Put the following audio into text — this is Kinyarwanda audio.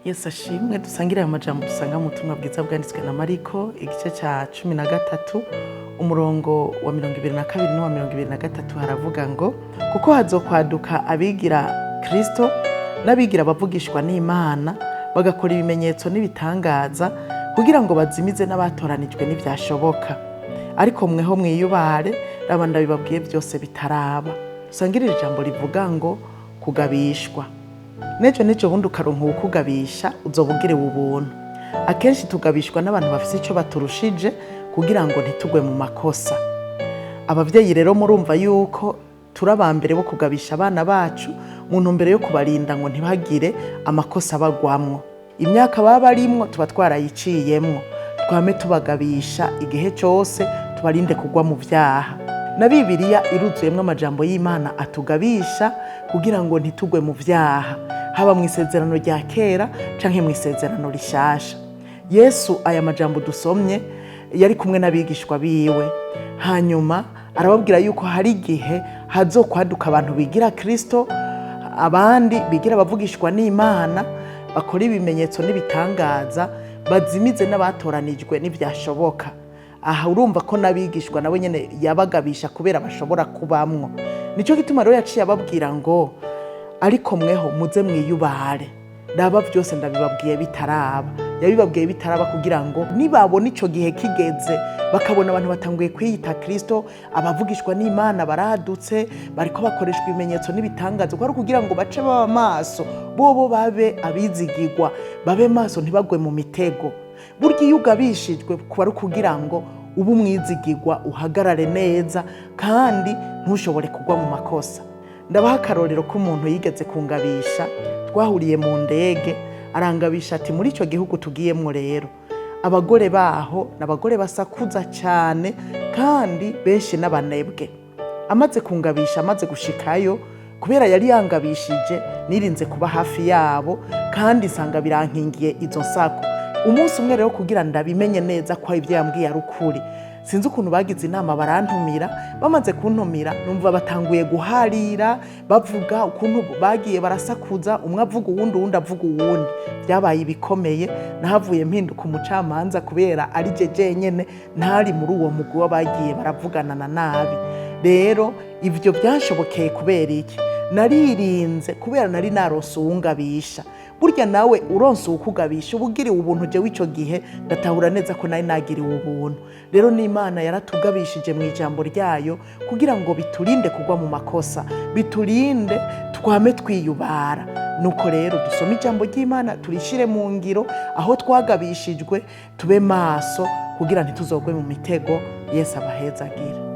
Yesu ashimwe. Dusangire amajambo dusanga mu butumwa bwiza bwanditswe na Mariko igice ca 13 umurongo wa 22 n'uwa 23 haravuga ngo kuko hazokwaduka abigira Kristo n'abigira bavugishwa n'Imana bagakora ibimenyetso n'ibitangaza kugira ngo bazimize n'abatoranijwe n'ivyashoboka, ariko mweho mwiyubare abanda bibabwiye byose bitaraba. Dusangire ijambo rivuga ngo kugabishwa. Nejo bundi ukaronka ukugabisha uzobugire ubuntu. Akenshi tugabishwa n'abantu bafise ico baturushije kugira ngo ntitugwe mu makosa. Abavyeyi rero murumva yuko turabambere bo kugabisha abana bacu mu ntumbero yo kubarinda ngo ntibagire amakosa bagwamwo. Imyaka baba barimwo tuba twarayiciyemwo, twame tubagabisha igihe cyose tubarinde kugwa mu vyaha. Na Bibiliya iruzuyemwo amajambo y'Imana atugabisha kugira ngo ntitugwe mu vyaha, haba mu isezerano rya kera canke mu isezerano rishasha. Yesu aya majambo dusomye yari kumwe n'abigishwa biwe, hanyuma arababwira yuko hari igihe hazokwaduka abantu bigira Kristo, abandi bigira bavugishwa n'Imana, bakora ibimenyetso n'ibitangaza, bazimize n'abatoranijwe n'ivyashoboka. Aha urumva ko nabigishwa nabo nyene yabagabisha kubera bashobora kubamwo. Nico gituma rero yaciye ababwira ngo ariko mweho muze mwiyubare, ndaba byose ndabibabwiye bitaraba. Yabibabwiye bitaraba kugira ngo nibabona ico gihe kigeze bakabona abantu batanguye kwiyita Kristo, abavugishwa n'Imana baradutse, bariko bakoreshwa ibimenyetso n'ibitangaza, kwari kugira ngo bace baba maso, bobo babe abizigirwa, babe maso ntibagwe mu mitego. Burya iyo ugabishijwe kuba ari kugira ngo ube umwizigirwa, uhagarare neza kandi ntushobore kugwa mu makosa. Ndabaha akarorero k'umuntu yigeze kungabisha. Twahuriye mu ndege, arangabisha ati muri ico gihugu tugiyemwo rero abagore baho n'abagore basakuza cyane kandi benshi n'abanebwe. Amaze kungabisha, amaze gushikayo, kubera yari yangabishije nirinze kuba hafi yabo kandi nsanga birankingiye izo sako. Umunsi umwe rero kugira ndabimenye neza ko ibyo yambwiye ari ukuri, sinzi ukuntu bagize inama barantumira. Bamaze kuntumira numva batanguye guharira bavuga ukuntu bagiye barasakuza, umwe avuga uwundi avuga uwundi. Byabaye ibikomeye, nahavuye mpinduka umucamanza kubera ari je nyene ntari muri uwo mugwi w'abagiye baravugana na nabi. Rero ivyo byashobokeye kubera iki? Naririnze kubera nari naronse uwungabisha. Burya nawe uronse ukugabisha ubugiriwe ubuntu. Je w'ico gihe ndatahura neza ko nari nagiriwe ubuntu. Rero n'Imana yaratugabishije mu ijambo ryayo kugira ngo biturinde kugwa mu makosa, biturinde twame twiyubara. Nuko rero dusome ijambo ry'Imana turishire mu ngiro, aho twagabishijwe tube maso kugira ntituzogwe mu mitego. Yesu abahezagira.